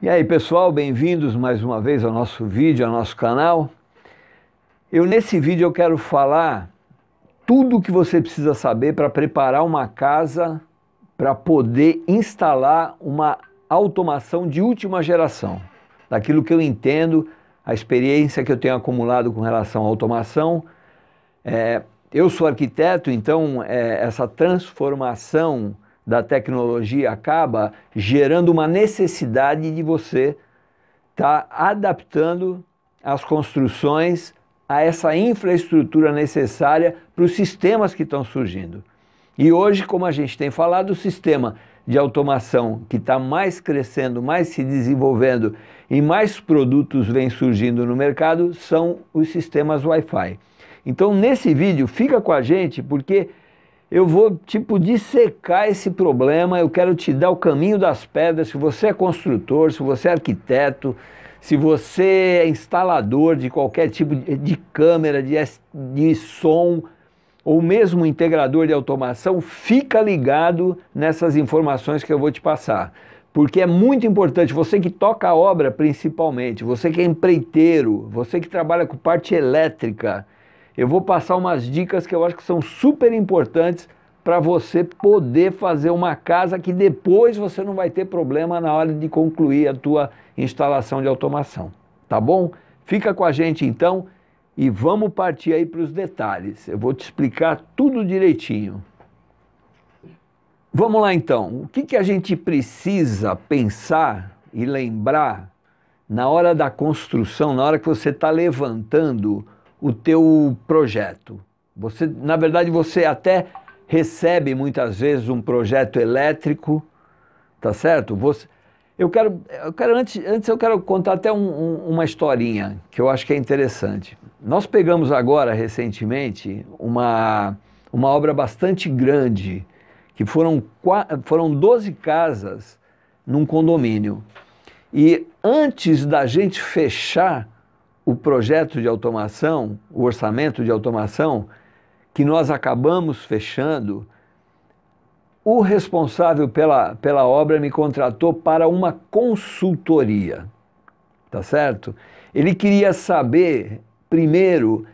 E aí pessoal, bem-vindos mais uma vez ao nosso vídeo, ao nosso canal. Nesse vídeo eu quero falar tudo o que você precisa saber para preparar uma casa para poder instalar uma automação de última geração. Daquilo que eu entendo, a experiência que eu tenho acumulado com relação à automação. Eu sou arquiteto, então essa transformação da tecnologia acaba gerando uma necessidade de você estar adaptando as construções a essa infraestrutura necessária para os sistemas que estão surgindo. E hoje, como a gente tem falado, o sistema de automação que está mais crescendo, mais se desenvolvendo e mais produtos vêm surgindo no mercado são os sistemas Wi-Fi. Então, nesse vídeo, fica com a gente porque eu vou, dissecar esse problema. Eu quero te dar o caminho das pedras. Se você é construtor, se você é arquiteto, se você é instalador de qualquer tipo de câmera, de som, ou mesmo integrador de automação, fica ligado nessas informações que eu vou te passar. Porque é muito importante, você que toca a obra principalmente, você que é empreiteiro, você que trabalha com parte elétrica, eu vou passar umas dicas que eu acho que são super importantes para você poder fazer uma casa que depois você não vai ter problema na hora de concluir a tua instalação de automação. Tá bom? Fica com a gente então e vamos partir aí para os detalhes. Eu vou te explicar tudo direitinho. Vamos lá então. O que a gente precisa pensar e lembrar na hora da construção, na hora que você está levantando o teu projeto? Na verdade, você até recebe muitas vezes um projeto elétrico, tá certo? Antes eu quero contar até uma historinha que eu acho que é interessante. Nós pegamos agora, recentemente, uma obra bastante grande, que foram 12 casas num condomínio. E antes da gente fechar o projeto de automação, o orçamento de automação, que nós acabamos fechando, o responsável pela obra me contratou para uma consultoria, tá certo? Ele queria saber, primeiro,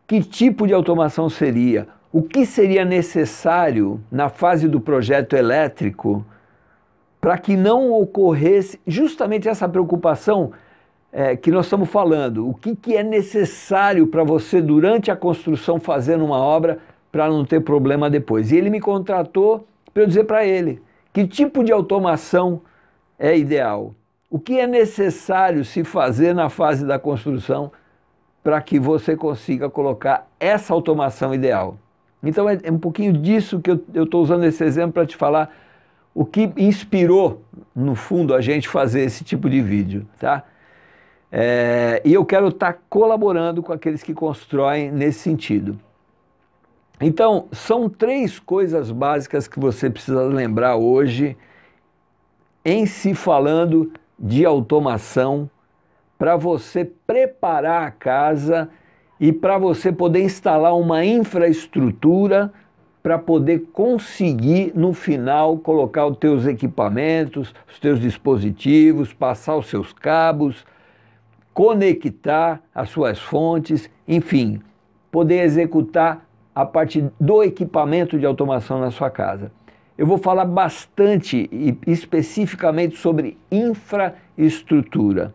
que tipo de automação seria, o que seria necessário na fase do projeto elétrico para que não ocorresse justamente essa preocupação que nós estamos falando. O que é necessário para você, durante a construção, fazer numa obra para não ter problema depois. E ele me contratou para eu dizer para ele que tipo de automação é ideal. O que é necessário se fazer na fase da construção para que você consiga colocar essa automação ideal. Então é um pouquinho disso que eu estou usando esse exemplo para te falar o que inspirou, no fundo, a gente fazer esse tipo de vídeo, tá? E eu quero estar colaborando com aqueles que constroem nesse sentido. Então, são 3 coisas básicas que você precisa lembrar hoje em se falando de automação para você preparar a casa e para você poder instalar uma infraestrutura para poder conseguir, no final, colocar os teus equipamentos, os teus dispositivos, passar os seus cabos, conectar as suas fontes, enfim, poder executar a parte do equipamento de automação na sua casa. Eu vou falar bastante e especificamente sobre infraestrutura,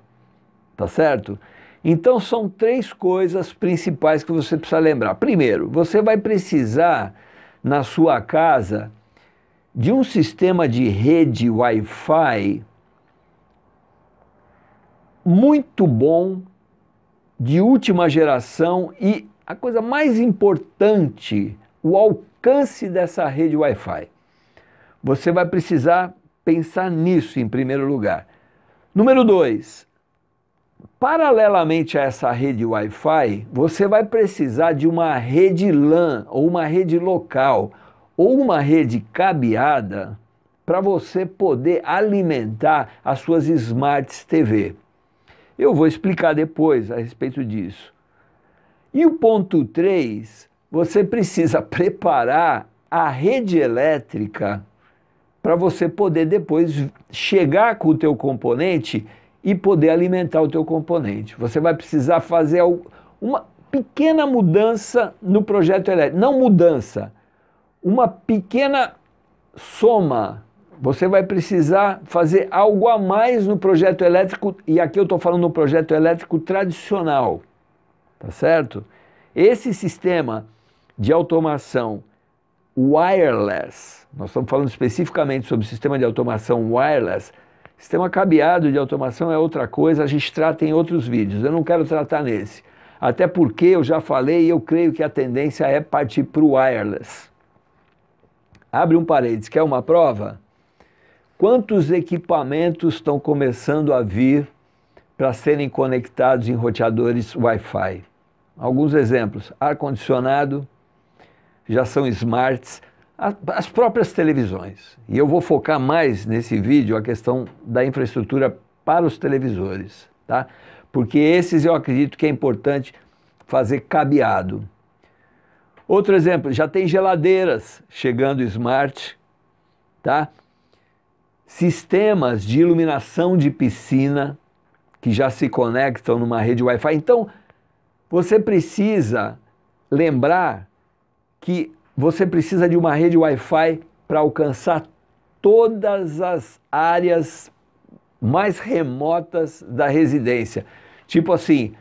tá certo? Então são 3 coisas principais que você precisa lembrar. Primeiro, você vai precisar na sua casa de um sistema de rede Wi-Fi muito bom, de última geração e a coisa mais importante, o alcance dessa rede Wi-Fi. Você vai precisar pensar nisso em primeiro lugar. Número 2, paralelamente a essa rede Wi-Fi, você vai precisar de uma rede LAN ou uma rede local ou uma rede cabeada para você poder alimentar as suas Smart TV. Eu vou explicar depois a respeito disso. E o ponto 3, você precisa preparar a rede elétrica para você poder depois chegar com o teu componente e poder alimentar o teu componente. Você vai precisar fazer uma pequena mudança no projeto elétrico. Não mudança, uma pequena soma. Você vai precisar fazer algo a mais no projeto elétrico, e aqui eu estou falando no projeto elétrico tradicional, tá certo? Esse sistema de automação wireless, nós estamos falando especificamente sobre o sistema de automação wireless. Sistema cabeado de automação é outra coisa, a gente trata em outros vídeos, eu não quero tratar nesse. Até porque eu já falei e eu creio que a tendência é partir para o wireless. Abre um parênteses, quer uma prova? Quantos equipamentos estão começando a vir para serem conectados em roteadores Wi-Fi? Alguns exemplos: ar-condicionado, já são smarts, as próprias televisões. E eu vou focar mais nesse vídeo a questão da infraestrutura para os televisores, tá? Porque esses eu acredito que é importante fazer cabeado. Outro exemplo, já tem geladeiras chegando smart, tá? Sistemas de iluminação de piscina que já se conectam numa rede Wi-Fi. Então, você precisa lembrar que você precisa de uma rede Wi-Fi para alcançar todas as áreas mais remotas da residência. Tipo assim,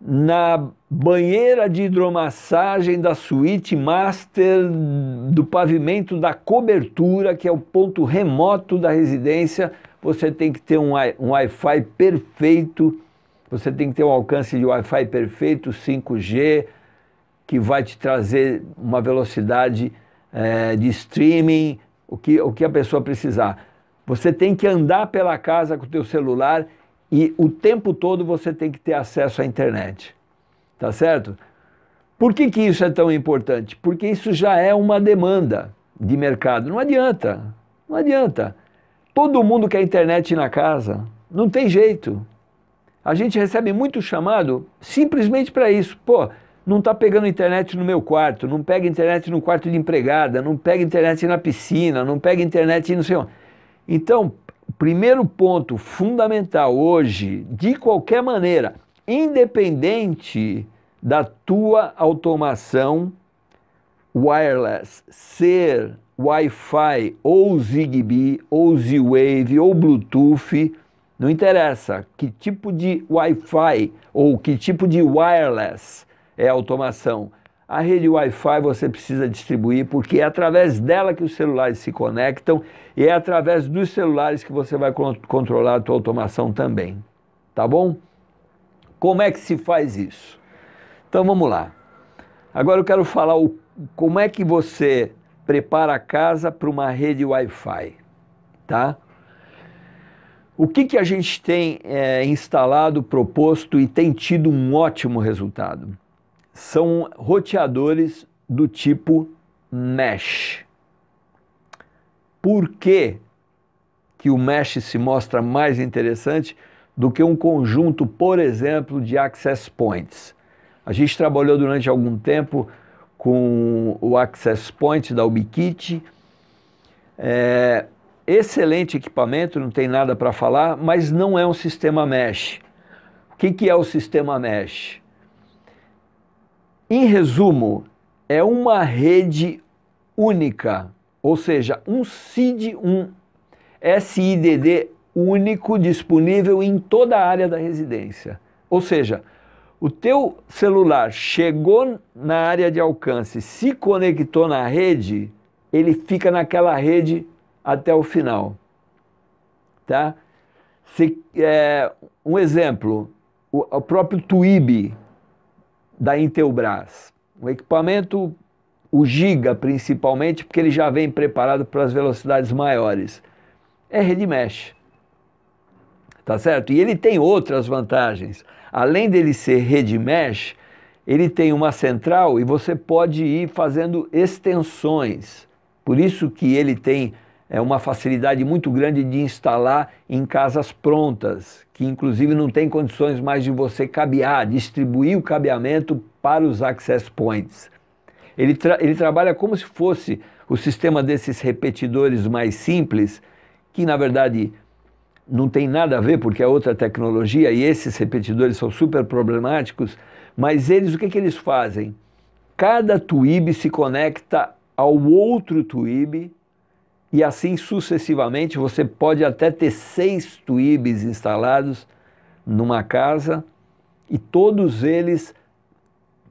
na banheira de hidromassagem da suíte master do pavimento da cobertura, que é o ponto remoto da residência, você tem que ter um Wi-Fi perfeito, você tem que ter um alcance de Wi-Fi perfeito, 5G, que vai te trazer uma velocidade de streaming, o que a pessoa precisar. Você tem que andar pela casa com o teu celular e o tempo todo você tem que ter acesso à internet. Tá certo? Por que isso é tão importante? Porque isso já é uma demanda de mercado. Não adianta, não adianta. Todo mundo quer internet na casa, não tem jeito. A gente recebe muito chamado simplesmente para isso. Pô, não está pegando internet no meu quarto, não pega internet no quarto de empregada, não pega internet na piscina, não pega internet no seu... Então, o primeiro ponto fundamental hoje, de qualquer maneira, independente da tua automação wireless ser Wi-Fi ou Zigbee ou Z-Wave ou Bluetooth, não interessa que tipo de Wi-Fi ou que tipo de wireless é a automação. A rede Wi-Fi você precisa distribuir porque é através dela que os celulares se conectam e é através dos celulares que você vai controlar a tua automação também. Tá bom? Como é que se faz isso? Então vamos lá. Agora eu quero falar como é que você prepara a casa para uma rede Wi-Fi, tá? O que a gente tem instalado, proposto e tem tido um ótimo resultado? São roteadores do tipo mesh. Por que o mesh se mostra mais interessante do que um conjunto, por exemplo, de access points? A gente trabalhou durante algum tempo com o access point da Ubiquiti. Excelente equipamento, não tem nada para falar, mas não é um sistema mesh. O que é o sistema mesh? Em resumo, é uma rede única, ou seja, um SID, um SIDD único disponível em toda a área da residência. Ou seja, o teu celular chegou na área de alcance, se conectou na rede, ele fica naquela rede até o final. Tá? Um exemplo, o próprio Twib da Intelbras. O equipamento, o Giga principalmente, porque ele já vem preparado para as velocidades maiores. É rede mesh. Tá certo? E ele tem outras vantagens. Além dele ser rede mesh, ele tem uma central e você pode ir fazendo extensões. Por isso que ele tem uma facilidade muito grande de instalar em casas prontas, que inclusive não tem condições mais de você cabear, distribuir o cabeamento para os access points. Ele trabalha como se fosse o sistema desses repetidores mais simples, que na verdade não tem nada a ver porque é outra tecnologia e esses repetidores são super problemáticos, mas eles, o que eles fazem? Cada tuíbe se conecta ao outro tuíbe e assim sucessivamente. Você pode até ter 6 tuíbes instalados numa casa e todos eles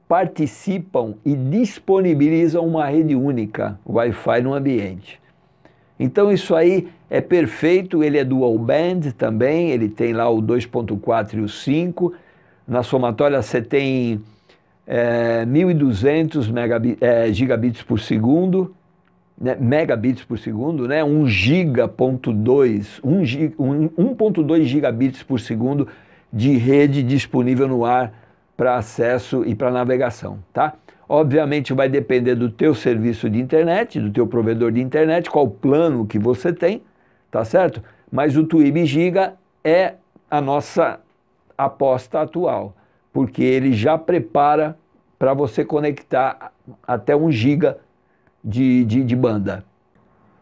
participam e disponibilizam uma rede única, Wi-Fi no ambiente. Então isso aí é perfeito, ele é dual band também, ele tem lá o 2.4 e o 5, na somatória você tem 1.200 gigabits por segundo, né, megabits por segundo, né, 1.2 gigabits por segundo de rede disponível no ar para acesso e para navegação, tá? Obviamente vai depender do teu serviço de internet, do teu provedor de internet, qual plano que você tem, tá certo? Mas o Tuíbe Giga é a nossa aposta atual, porque ele já prepara para você conectar até 1 giga de banda.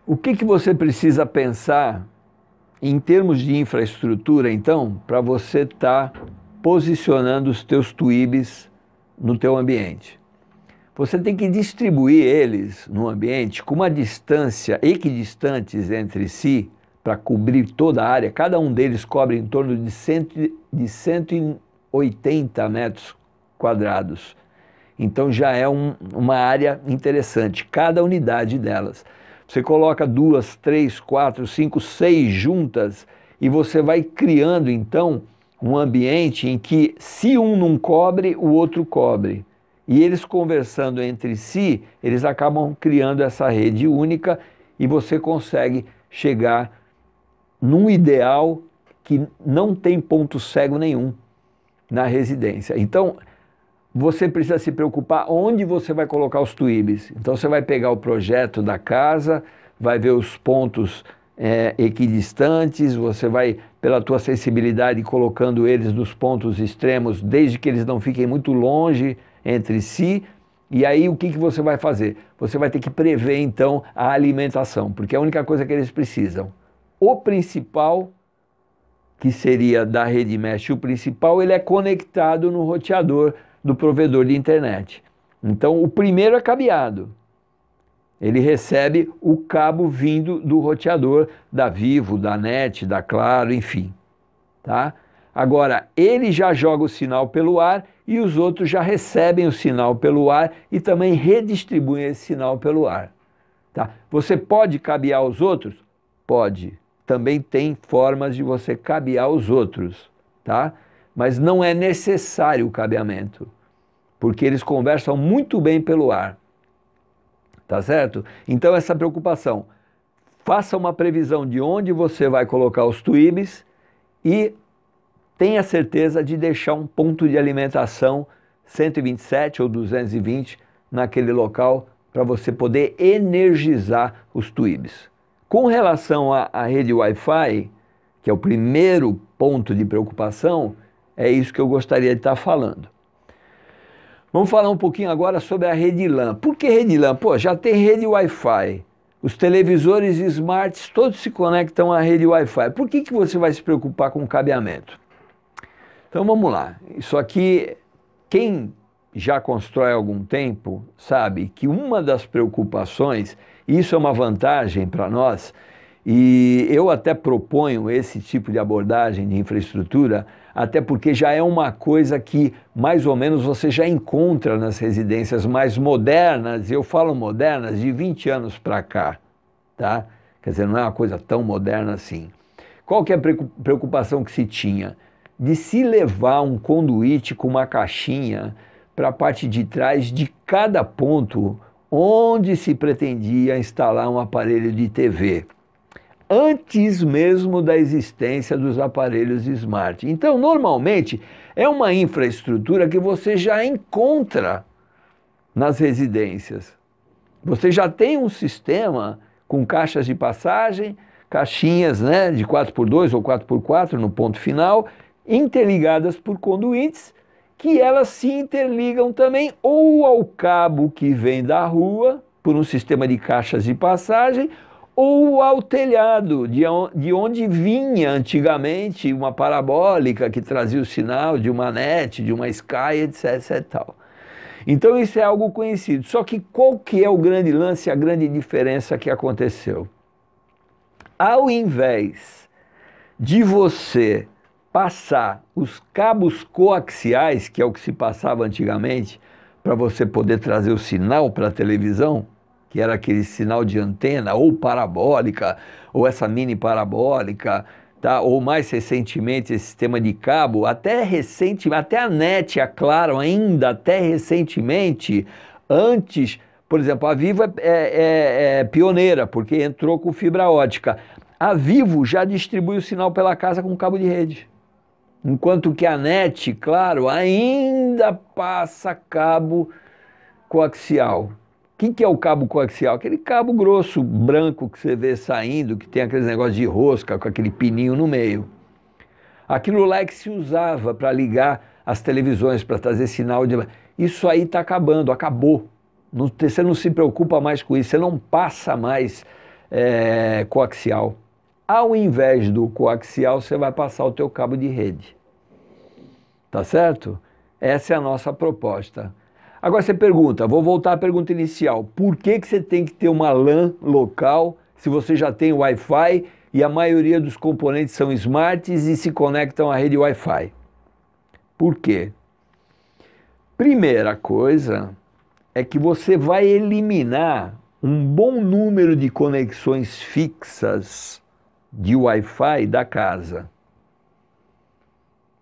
O que você precisa pensar em termos de infraestrutura, então, para você estar posicionando os teus tuíbes no teu ambiente? Você tem que distribuir eles no ambiente com uma distância equidistantes entre si para cobrir toda a área. Cada um deles cobre em torno de 180 metros quadrados. Então já é uma área interessante, cada unidade delas. Você coloca 2, 3, 4, 5, 6 juntas e você vai criando então um ambiente em que se um não cobre, o outro cobre. E eles conversando entre si, eles acabam criando essa rede única e você consegue chegar num ideal que não tem ponto cego nenhum na residência. Então, você precisa se preocupar onde você vai colocar os tuíbes. Então, você vai pegar o projeto da casa, vai ver os pontos equidistantes, você vai, pela tua sensibilidade, colocando eles nos pontos extremos, desde que eles não fiquem muito longe entre si, e aí o que você vai fazer? Você vai ter que prever então a alimentação, porque é a única coisa que eles precisam. O principal, que seria da rede mesh, o principal, ele é conectado no roteador do provedor de internet. Então o primeiro é cabeado, ele recebe o cabo vindo do roteador da Vivo, da NET, da Claro, enfim, tá? Agora, ele já joga o sinal pelo ar e os outros já recebem o sinal pelo ar e também redistribuem esse sinal pelo ar. Tá? Você pode cabear os outros? Pode. Também tem formas de você cabear os outros, tá? Mas não é necessário o cabeamento, porque eles conversam muito bem pelo ar. Tá certo? Então essa preocupação, faça uma previsão de onde você vai colocar os tuíbes e tenha certeza de deixar um ponto de alimentação 127 ou 220 naquele local para você poder energizar os tuíbes. Com relação à rede Wi-Fi, que é o primeiro ponto de preocupação, é isso que eu gostaria de estar falando. Vamos falar um pouquinho agora sobre a rede LAN. Por que rede LAN? Pô, já tem rede Wi-Fi. Os televisores smarts todos se conectam à rede Wi-Fi. Por que você vai se preocupar com o cabeamento? Então vamos lá. Isso aqui, quem já constrói há algum tempo sabe que uma das preocupações, isso é uma vantagem para nós, e eu até proponho esse tipo de abordagem de infraestrutura, até porque já é uma coisa que mais ou menos você já encontra nas residências mais modernas, eu falo modernas, de 20 anos para cá, tá? Quer dizer, não é uma coisa tão moderna assim. Qual que é a preocupação que se tinha? De se levar um conduíte com uma caixinha para a parte de trás de cada ponto onde se pretendia instalar um aparelho de TV, antes mesmo da existência dos aparelhos smart. Então, normalmente, é uma infraestrutura que você já encontra nas residências. Você já tem um sistema com caixas de passagem, caixinhas, né, de 4x2 ou 4x4 no ponto final, interligadas por conduítes, que elas se interligam também ou ao cabo que vem da rua, por um sistema de caixas de passagem, ou ao telhado, de onde vinha antigamente uma parabólica que trazia o sinal de uma NET, de uma Sky, etc, etc. Tal. Então isso é algo conhecido. Só que qual que é o grande lance, a grande diferença que aconteceu? Ao invés de você passar os cabos coaxiais, que é o que se passava antigamente, para você poder trazer o sinal para a televisão, que era aquele sinal de antena, ou parabólica, ou essa mini parabólica, tá? Ou mais recentemente esse sistema de cabo, até a NET, a Claro ainda, até recentemente, antes, por exemplo, a Vivo é pioneira, porque entrou com fibra ótica. A Vivo já distribui o sinal pela casa com cabo de rede. Enquanto que a NET, claro, ainda passa cabo coaxial. O que é o cabo coaxial? Aquele cabo grosso, branco, que você vê saindo, que tem aqueles negócios de rosca, com aquele pininho no meio. Aquilo lá é que se usava para ligar as televisões, para trazer sinal de... Isso aí está acabando, acabou. Você não se preocupa mais com isso, você não passa mais coaxial. Ao invés do coaxial, você vai passar o teu cabo de rede. Tá certo? Essa é a nossa proposta. Agora você pergunta, vou voltar à pergunta inicial, por que você tem que ter uma LAN local se você já tem Wi-Fi e a maioria dos componentes são smarts e se conectam à rede Wi-Fi? Por quê? Primeira coisa é que você vai eliminar um bom número de conexões fixas de Wi-Fi da casa.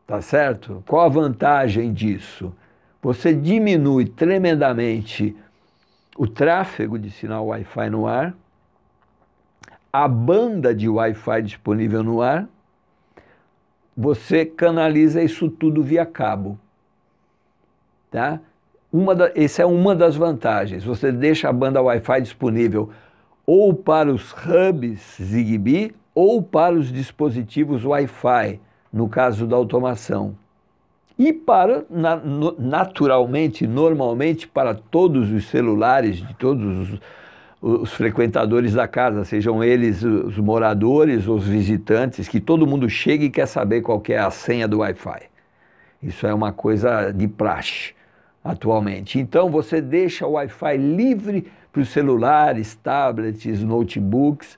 Tá certo? Qual a vantagem disso? Você diminui tremendamente o tráfego de sinal Wi-Fi no ar, a banda de Wi-Fi disponível no ar, você canaliza isso tudo via cabo. Tá? Essa é uma das vantagens. Você deixa a banda Wi-Fi disponível ou para os hubs Zigbee ou para os dispositivos Wi-Fi, no caso da automação. E para, naturalmente, normalmente, para todos os celulares de todos os frequentadores da casa, sejam eles os moradores ou os visitantes, que todo mundo chega e quer saber qual que é a senha do Wi-Fi. Isso é uma coisa de praxe atualmente. Então você deixa o Wi-Fi livre para os celulares, tablets, notebooks.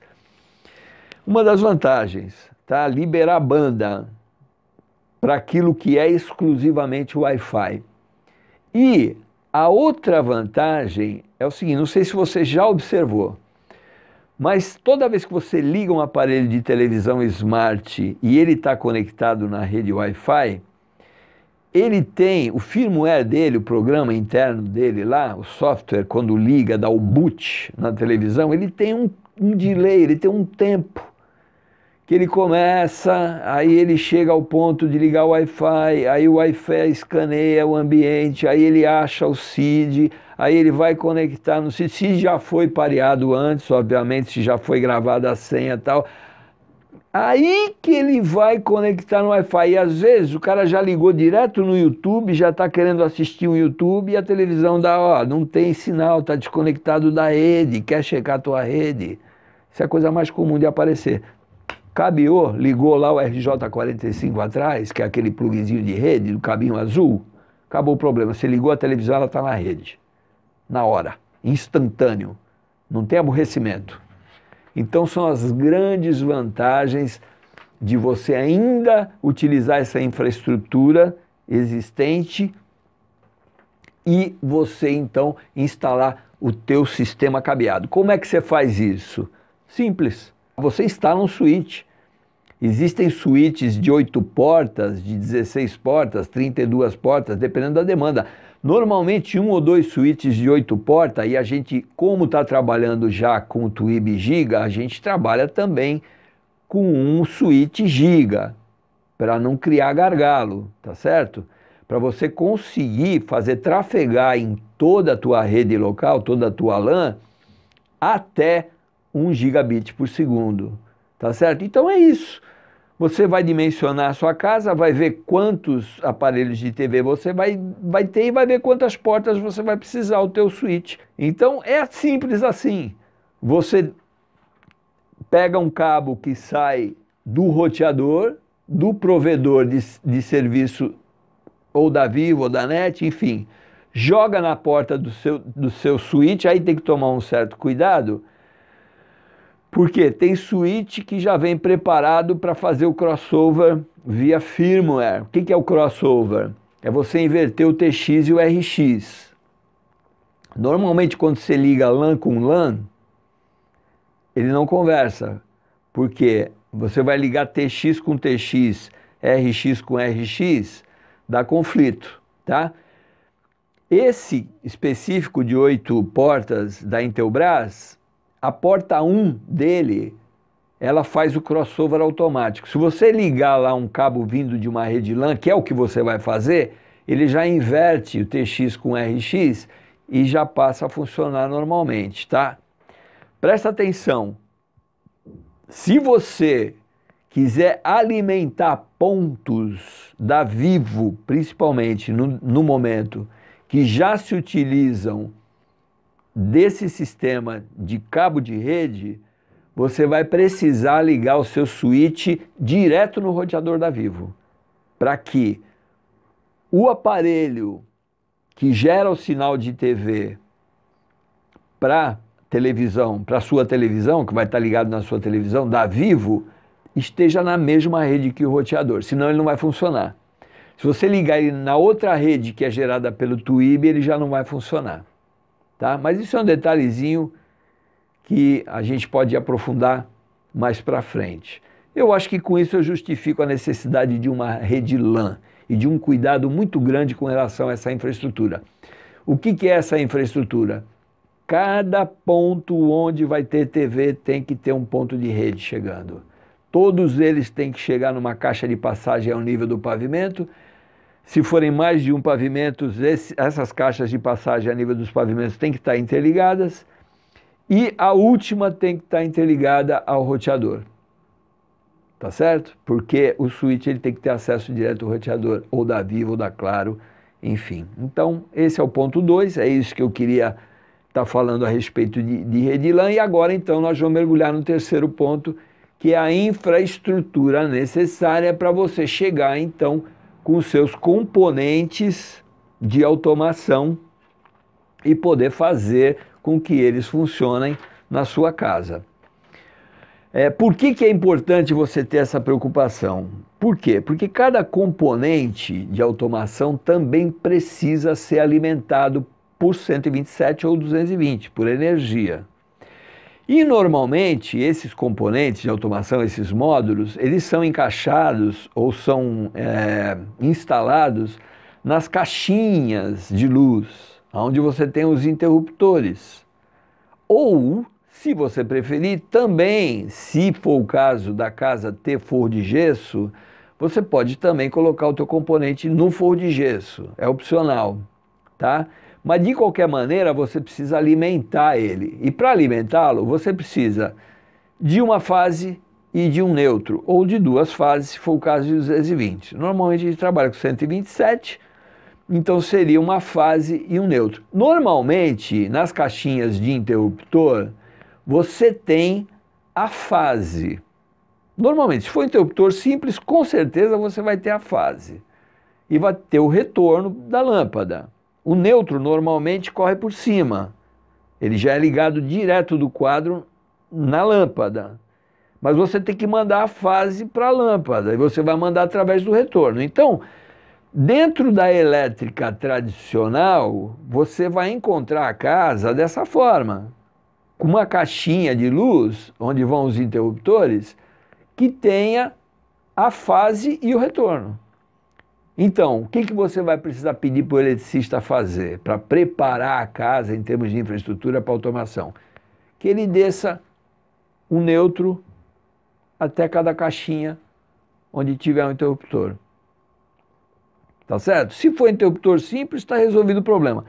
Uma das vantagens, tá? Liberar banda para aquilo que é exclusivamente Wi-Fi. E a outra vantagem é o seguinte, não sei se você já observou, mas toda vez que você liga um aparelho de televisão smart e ele está conectado na rede Wi-Fi, ele tem, o firmware dele, o programa interno dele lá, o software, quando liga, dá o boot na televisão, ele tem um delay, ele tem um tempo que ele começa, aí ele chega ao ponto de ligar o Wi-Fi, aí o Wi-Fi escaneia o ambiente, aí ele acha o SID, aí ele vai conectar no SID. SID já foi pareado antes, obviamente, se já foi gravada a senha e tal. Aí que ele vai conectar no Wi-Fi. E às vezes o cara já ligou direto no YouTube, já está querendo assistir o YouTube e a televisão dá, ó, não tem sinal, está desconectado da rede, quer checar a tua rede. Isso é a coisa mais comum de aparecer. Cabeou, ligou lá o RJ45 atrás, que é aquele pluguezinho de rede, do cabinho azul, acabou o problema. Você ligou a televisão, ela está na rede. Na hora, instantâneo. Não tem aborrecimento. Então são as grandes vantagens de você ainda utilizar essa infraestrutura existente e você então instalar o teu sistema cabeado. Como é que você faz isso? Simples. Você instala um switch. Existem switches de 8 portas, de 16 portas, 32 portas, dependendo da demanda. Normalmente 1 ou 2 switches de 8 portas, e a gente, como está trabalhando já com o Twib Giga, a gente trabalha também com um switch Giga, para não criar gargalo, tá certo? Para você conseguir fazer trafegar em toda a tua rede local, toda a tua LAN, até 1 gigabit por segundo, tá certo? Então é isso. Você vai dimensionar a sua casa, vai ver quantos aparelhos de TV você vai ter e vai ver quantas portas você vai precisar, o teu switch. Então é simples assim. Você pega um cabo que sai do roteador, do provedor de serviço ou da Vivo ou da NET, enfim, joga na porta do seu switch, aí tem que tomar um certo cuidado, porque tem switch que já vem preparado para fazer o crossover via firmware. O que é o crossover? É você inverter o TX e o RX. Normalmente quando você liga LAN com LAN, ele não conversa, porque você vai ligar TX com TX, RX com RX, dá conflito, tá? Esse específico de 8 portas da Intelbras, a porta 1 dele, ela faz o crossover automático. Se você ligar lá um cabo vindo de uma rede LAN, que é o que você vai fazer, ele já inverte o TX com RX e já passa a funcionar normalmente, tá? Presta atenção. Se você quiser alimentar pontos da Vivo, principalmente no momento que já se utilizam desse sistema de cabo de rede, você vai precisar ligar o seu switch direto no roteador da Vivo, para que o aparelho que gera o sinal de TV para televisão, para a sua televisão, que vai estar ligado na sua televisão da Vivo, esteja na mesma rede que o roteador, senão ele não vai funcionar. Se você ligar ele na outra rede que é gerada pelo Twib, ele já não vai funcionar. Tá? Mas isso é um detalhezinho que a gente pode aprofundar mais para frente. Eu acho que com isso eu justifico a necessidade de uma rede LAN e de um cuidado muito grande com relação a essa infraestrutura. O que é essa infraestrutura? Cada ponto onde vai ter TV tem que ter um ponto de rede chegando. Todos eles têm que chegar numa caixa de passagem ao nível do pavimento. Se forem mais de um pavimento, essas caixas de passagem a nível dos pavimentos têm que estar interligadas. E a última tem que estar interligada ao roteador. Tá certo? Porque o switch ele tem que ter acesso direto ao roteador, ou da Vivo, ou da Claro, enfim. Então, esse é o ponto 2, é isso que eu queria estar falando a respeito de rede LAN. E agora, então, nós vamos mergulhar no terceiro ponto, que é a infraestrutura necessária para você chegar, então, com os seus componentes de automação e poder fazer com que eles funcionem na sua casa. Por que é importante você ter essa preocupação? Por quê? Porque cada componente de automação também precisa ser alimentado por 127 ou 220, por energia. E normalmente esses componentes de automação, esses módulos, eles são encaixados ou são instalados nas caixinhas de luz, onde você tem os interruptores. Ou, se você preferir, também, se for o caso da casa ter forro de gesso, você pode também colocar o teu componente no forro de gesso, é opcional, tá? Mas de qualquer maneira você precisa alimentar ele. E para alimentá-lo você precisa de uma fase e de um neutro, ou de duas fases, se for o caso de 220. Normalmente a gente trabalha com 127, então seria uma fase e um neutro. Normalmente, nas caixinhas de interruptor, você tem a fase. Normalmente, se for interruptor simples, com certeza você vai ter a fase. E vai ter o retorno da lâmpada. O neutro normalmente corre por cima. Ele já é ligado direto do quadro na lâmpada. Mas você tem que mandar a fase para a lâmpada. E você vai mandar através do retorno. Então, dentro da elétrica tradicional, você vai encontrar a casa dessa forma. Com uma caixinha de luz, onde vão os interruptores, que tenha a fase e o retorno. Então, o que você vai precisar pedir para o eletricista fazer para preparar a casa em termos de infraestrutura para automação? Que ele desça um neutro até cada caixinha onde tiver um interruptor. Tá certo? Se for interruptor simples, está resolvido o problema.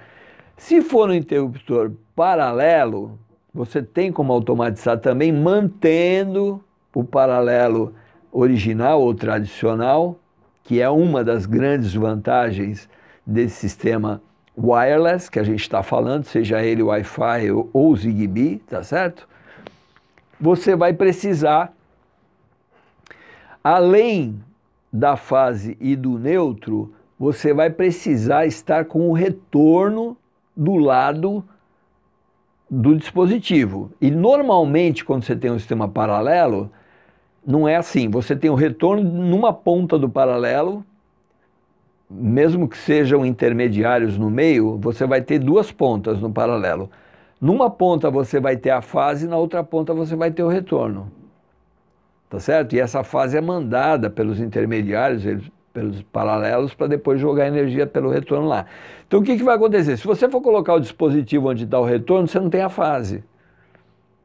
Se for um interruptor paralelo, você tem como automatizar também, mantendo o paralelo original ou tradicional, que é uma das grandes vantagens desse sistema wireless que a gente está falando, seja ele Wi-Fi ou Zigbee, tá certo? Você vai precisar, além da fase e do neutro, você vai precisar estar com o retorno do lado do dispositivo. E normalmente, quando você tem um sistema paralelo, não é assim. Você tem o retorno numa ponta do paralelo, mesmo que sejam intermediários no meio, você vai ter duas pontas no paralelo. Numa ponta você vai ter a fase, na outra ponta você vai ter o retorno. Tá certo? E essa fase é mandada pelos intermediários, pelos paralelos, para depois jogar energia pelo retorno lá. Então o que vai acontecer? Se você for colocar o dispositivo onde está o retorno, você não tem a fase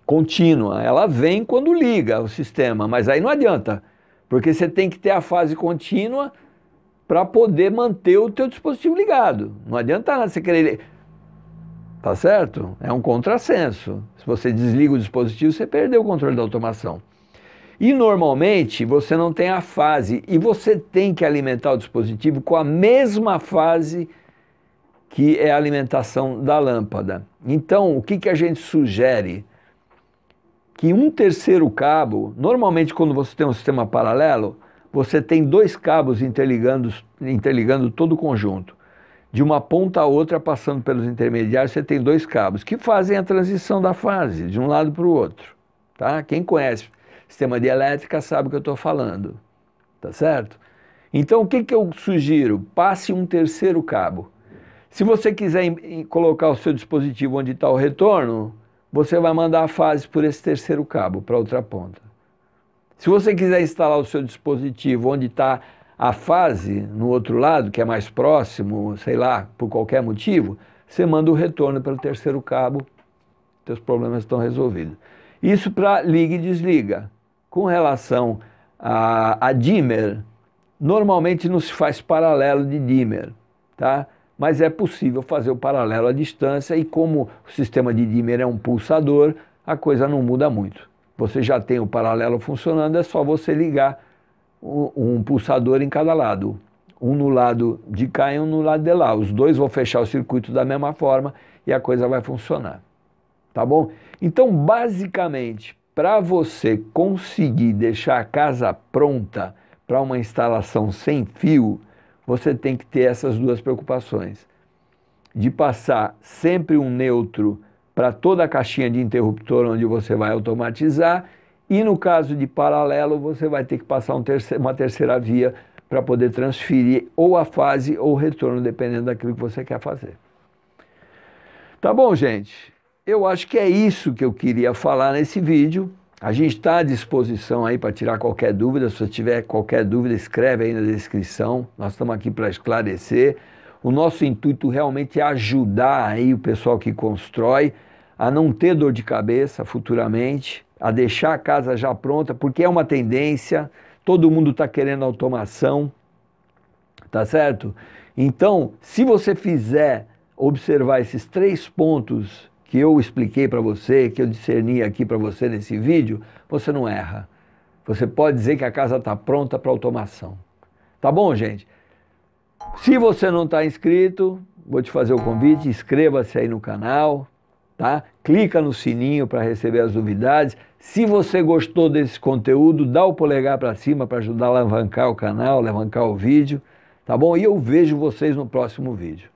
contínua. Ela vem quando liga o sistema, mas aí não adianta, porque você tem que ter a fase contínua para poder manter o teu dispositivo ligado. Não adianta nada você querer... Tá certo? É um contrassenso. Se você desliga o dispositivo, você perdeu o controle da automação. E normalmente você não tem a fase, e você tem que alimentar o dispositivo com a mesma fase que é a alimentação da lâmpada. Então, o que a gente sugere? Que um terceiro cabo, normalmente quando você tem um sistema paralelo, você tem dois cabos interligando todo o conjunto. De uma ponta a outra, passando pelos intermediários, você tem dois cabos que fazem a transição da fase, de um lado para o outro. Tá? Quem conhece sistema de elétrica sabe o que eu estou falando. Tá certo? Então, o que eu sugiro? Passe um terceiro cabo. Se você quiser colocar o seu dispositivo onde está o retorno, você vai mandar a fase por esse terceiro cabo para outra ponta. Se você quiser instalar o seu dispositivo onde está a fase, no outro lado, que é mais próximo, sei lá, por qualquer motivo, você manda o retorno pelo terceiro cabo, seus problemas estão resolvidos. Isso para liga e desliga. Com relação a dimmer, normalmente não se faz paralelo de dimmer, tá? Mas é possível fazer o paralelo à distância e como o sistema de dimmer é um pulsador, a coisa não muda muito. Você já tem o paralelo funcionando, é só você ligar um pulsador em cada lado. Um no lado de cá e um no lado de lá. Os dois vão fechar o circuito da mesma forma e a coisa vai funcionar. Tá bom? Então, basicamente, para você conseguir deixar a casa pronta para uma instalação sem fio, você tem que ter essas duas preocupações. De passar sempre um neutro para toda a caixinha de interruptor onde você vai automatizar, e no caso de paralelo, você vai ter que passar uma terceira via para poder transferir ou a fase ou o retorno, dependendo daquilo que você quer fazer. Tá bom, gente? Eu acho que é isso que eu queria falar nesse vídeo. A gente está à disposição aí para tirar qualquer dúvida. Se você tiver qualquer dúvida, escreve aí na descrição. Nós estamos aqui para esclarecer. O nosso intuito realmente é ajudar aí o pessoal que constrói a não ter dor de cabeça futuramente, a deixar a casa já pronta, porque é uma tendência, todo mundo está querendo automação, tá certo? Então, se você fizer observar esses 3 pontos que eu expliquei para você, que eu discerni aqui para você nesse vídeo, você não erra. Você pode dizer que a casa está pronta para automação. Tá bom, gente? Se você não está inscrito, vou te fazer o convite, inscreva-se aí no canal, tá? Clica no sininho para receber as novidades. Se você gostou desse conteúdo, dá o polegar para cima para ajudar a alavancar o canal, alavancar o vídeo, tá bom? E eu vejo vocês no próximo vídeo.